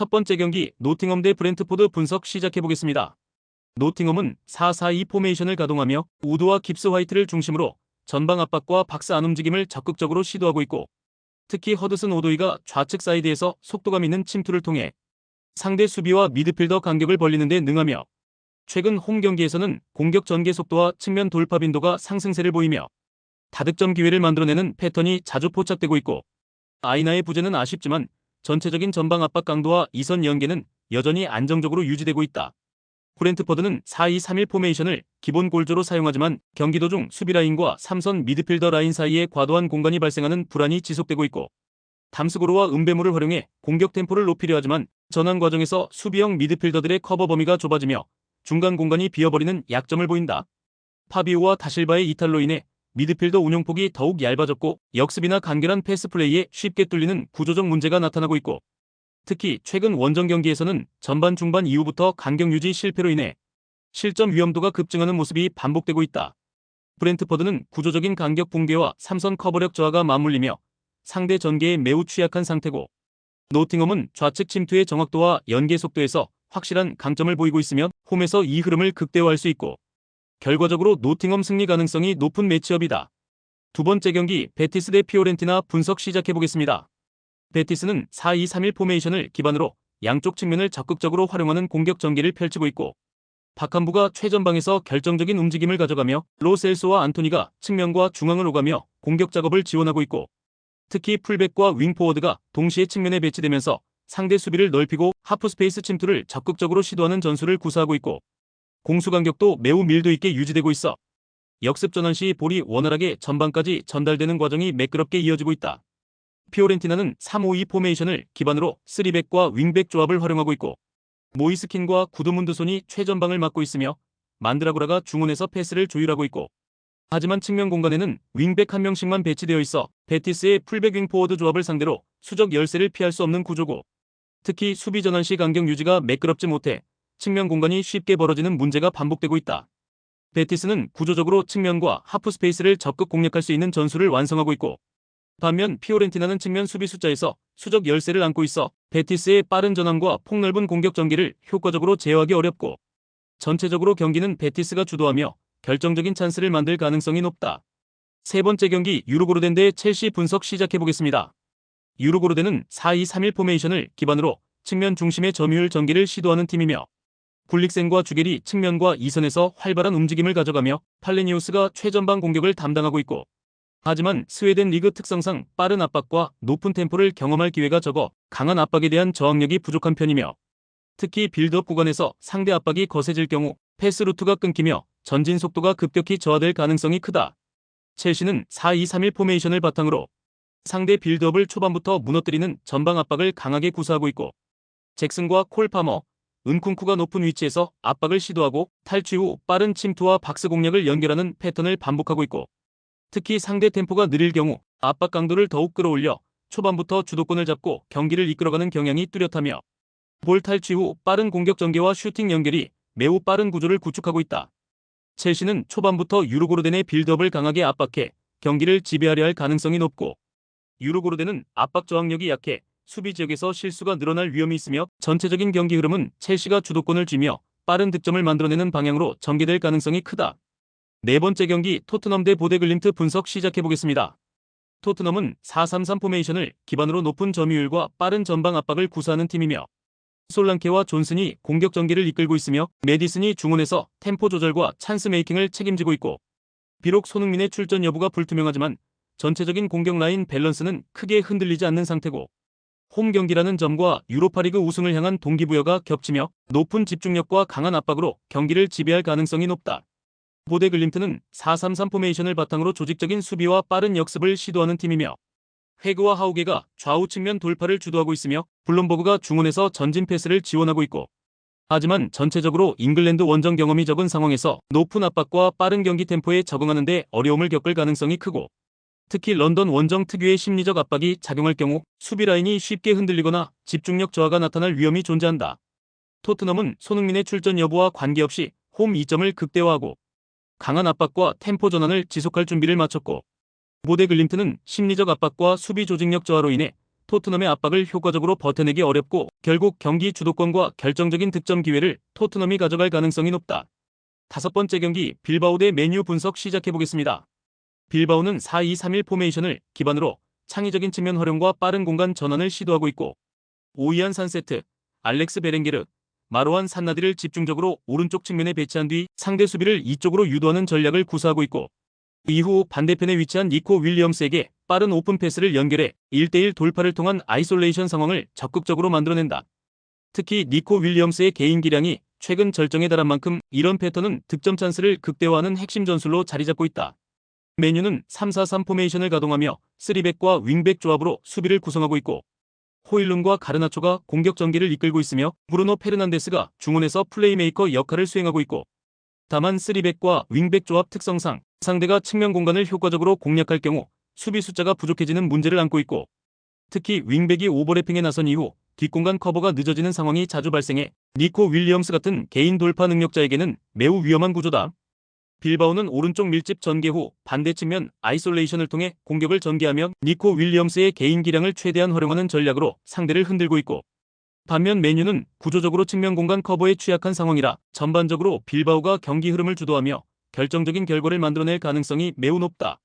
첫 번째 경기 노팅엄 대 브렌트포드 분석 시작해보겠습니다. 노팅엄은 4-4-2 포메이션을 가동하며 우드와 깁스 화이트를 중심으로 전방 압박과 박스 안 움직임을 적극적으로 시도하고 있고, 특히 허드슨 오도이가 좌측 사이드에서 속도감 있는 침투를 통해 상대 수비와 미드필더 간격을 벌리는 데 능하며, 최근 홈 경기에서는 공격 전개 속도와 측면 돌파 빈도가 상승세를 보이며 다득점 기회를 만들어내는 패턴이 자주 포착되고 있고, 아이나의 부재는 아쉽지만 전체적인 전방 압박 강도와 이선 연계는 여전히 안정적으로 유지되고 있다. 브렌트포드는 4-2-3-1 포메이션을 기본 골조로 사용하지만 경기 도중 수비 라인과 3선 미드필더 라인 사이에 과도한 공간이 발생하는 불안이 지속되고 있고, 담스고로와 은배무를 활용해 공격 템포를 높이려 하지만 전환 과정에서 수비형 미드필더들의 커버 범위가 좁아지며 중간 공간이 비어버리는 약점을 보인다. 파비오와 다실바의 이탈로 인해 미드필더 운용폭이 더욱 얇아졌고, 역습이나 간결한 패스 플레이에 쉽게 뚫리는 구조적 문제가 나타나고 있고, 특히 최근 원정 경기에서는 전반 중반 이후부터 간격 유지 실패로 인해 실점 위험도가 급증하는 모습이 반복되고 있다. 브렌트포드는 구조적인 간격 붕괴와 3선 커버력 저하가 맞물리며 상대 전개에 매우 취약한 상태고, 노팅엄은 좌측 침투의 정확도와 연계 속도에서 확실한 강점을 보이고 있으며 홈에서 이 흐름을 극대화할 수 있고, 결과적으로 노팅엄 승리 가능성이 높은 매치업이다. 두 번째 경기 베티스 대 피오렌티나 분석 시작해보겠습니다. 베티스는 4-2-3-1 포메이션을 기반으로 양쪽 측면을 적극적으로 활용하는 공격 전개를 펼치고 있고, 바캄부가 최전방에서 결정적인 움직임을 가져가며 로셀소와 안토니가 측면과 중앙을 오가며 공격 작업을 지원하고 있고, 특히 풀백과 윙포워드가 동시에 측면에 배치되면서 상대 수비를 넓히고 하프스페이스 침투를 적극적으로 시도하는 전술을 구사하고 있고, 공수 간격도 매우 밀도 있게 유지되고 있어 역습 전환 시 볼이 원활하게 전방까지 전달되는 과정이 매끄럽게 이어지고 있다. 피오렌티나는 3-5-2 포메이션을 기반으로 3백과 윙백 조합을 활용하고 있고, 모이스킨과 구드문드손이 최전방을 맡고 있으며 만드라구라가 중원에서 패스를 조율하고 있고, 하지만 측면 공간에는 윙백 한 명씩만 배치되어 있어 베티스의 풀백 윙포워드 조합을 상대로 수적 열세를 피할 수 없는 구조고, 특히 수비 전환 시 간격 유지가 매끄럽지 못해 측면 공간이 쉽게 벌어지는 문제가 반복되고 있다. 베티스는 구조적으로 측면과 하프 스페이스를 적극 공략할 수 있는 전술을 완성하고 있고, 반면 피오렌티나는 측면 수비 숫자에서 수적 열세를 안고 있어 베티스의 빠른 전환과 폭넓은 공격 전개를 효과적으로 제어하기 어렵고, 전체적으로 경기는 베티스가 주도하며 결정적인 찬스를 만들 가능성이 높다. 세 번째 경기 유르고르덴 대 첼시 분석 시작해보겠습니다. 유르고르덴은 4-2-3-1 포메이션을 기반으로 측면 중심의 점유율 전개를 시도하는 팀이며, 굴릭센과 주겔이 측면과 이선에서 활발한 움직임을 가져가며 팔레니우스가 최전방 공격을 담당하고 있고, 하지만 스웨덴 리그 특성상 빠른 압박과 높은 템포를 경험할 기회가 적어 강한 압박에 대한 저항력이 부족한 편이며, 특히 빌드업 구간에서 상대 압박이 거세질 경우 패스 루트가 끊기며 전진 속도가 급격히 저하될 가능성이 크다. 첼시는 4-2-3-1 포메이션을 바탕으로 상대 빌드업을 초반부터 무너뜨리는 전방 압박을 강하게 구사하고 있고, 잭슨과 콜 파머, 은쿵쿠가 높은 위치에서 압박을 시도하고 탈취 후 빠른 침투와 박스 공략을 연결하는 패턴을 반복하고 있고, 특히 상대 템포가 느릴 경우 압박 강도를 더욱 끌어올려 초반부터 주도권을 잡고 경기를 이끌어가는 경향이 뚜렷하며, 볼 탈취 후 빠른 공격 전개와 슈팅 연결이 매우 빠른 구조를 구축하고 있다. 첼시는 초반부터 유르고르덴의 빌드업을 강하게 압박해 경기를 지배하려 할 가능성이 높고, 유르고르덴은 압박 저항력이 약해 수비 지역에서 실수가 늘어날 위험이 있으며 전체적인 경기 흐름은 첼시가 주도권을 쥐며 빠른 득점을 만들어내는 방향으로 전개될 가능성이 크다. 네 번째 경기 토트넘 대 보데글림트 분석 시작해보겠습니다. 토트넘은 4-3-3 포메이션을 기반으로 높은 점유율과 빠른 전방 압박을 구사하는 팀이며, 솔랑케와 존슨이 공격 전개를 이끌고 있으며 메디슨이 중원에서 템포 조절과 찬스 메이킹을 책임지고 있고, 비록 손흥민의 출전 여부가 불투명하지만 전체적인 공격 라인 밸런스는 크게 흔들리지 않는 상태고, 홈 경기라는 점과 유로파리그 우승을 향한 동기부여가 겹치며 높은 집중력과 강한 압박으로 경기를 지배할 가능성이 높다. 보데글림트는 4-3-3 포메이션을 바탕으로 조직적인 수비와 빠른 역습을 시도하는 팀이며, 헤그와 하우게가 좌우 측면 돌파를 주도하고 있으며 블롬버그가 중원에서 전진 패스를 지원하고 있고, 하지만 전체적으로 잉글랜드 원정 경험이 적은 상황에서 높은 압박과 빠른 경기 템포에 적응하는 데 어려움을 겪을 가능성이 크고, 특히 런던 원정 특유의 심리적 압박이 작용할 경우 수비 라인이 쉽게 흔들리거나 집중력 저하가 나타날 위험이 존재한다. 토트넘은 손흥민의 출전 여부와 관계없이 홈 2점을 극대화하고 강한 압박과 템포 전환을 지속할 준비를 마쳤고, 보데글림트는 심리적 압박과 수비 조직력 저하로 인해 토트넘의 압박을 효과적으로 버텨내기 어렵고 결국 경기 주도권과 결정적인 득점 기회를 토트넘이 가져갈 가능성이 높다. 다섯 번째 경기 빌바오 대 맨유 분석 시작해보겠습니다. 빌바오는 4-2-3-1 포메이션을 기반으로 창의적인 측면 활용과 빠른 공간 전환을 시도하고 있고 오이안 산세트, 알렉스 베렌게르, 마로안 산나디를 집중적으로 오른쪽 측면에 배치한 뒤 상대 수비를 이쪽으로 유도하는 전략을 구사하고 있고 이후 반대편에 위치한 니코 윌리엄스에게 빠른 오픈 패스를 연결해 1대1 돌파를 통한 아이솔레이션 상황을 적극적으로 만들어낸다. 특히 니코 윌리엄스의 개인 기량이 최근 절정에 달한 만큼 이런 패턴은 득점 찬스를 극대화하는 핵심 전술로 자리잡고 있다. 맨유는 3-4-3 포메이션을 가동하며 3백과 윙백 조합으로 수비를 구성하고 있고 호일룬과 가르나초가 공격 전개를 이끌고 있으며 브루노 페르난데스가 중원에서 플레이메이커 역할을 수행하고 있고 다만 3백과 윙백 조합 특성상 상대가 측면 공간을 효과적으로 공략할 경우 수비 숫자가 부족해지는 문제를 안고 있고 특히 윙백이 오버래핑에 나선 이후 뒷공간 커버가 늦어지는 상황이 자주 발생해 니코 윌리엄스 같은 개인 돌파 능력자에게는 매우 위험한 구조다. 빌바오는 오른쪽 밀집 전개 후 반대 측면 아이솔레이션을 통해 공격을 전개하며 니코 윌리엄스의 개인 기량을 최대한 활용하는 전략으로 상대를 흔들고 있고 반면 맨유는 구조적으로 측면 공간 커버에 취약한 상황이라 전반적으로 빌바오가 경기 흐름을 주도하며 결정적인 결과를 만들어낼 가능성이 매우 높다.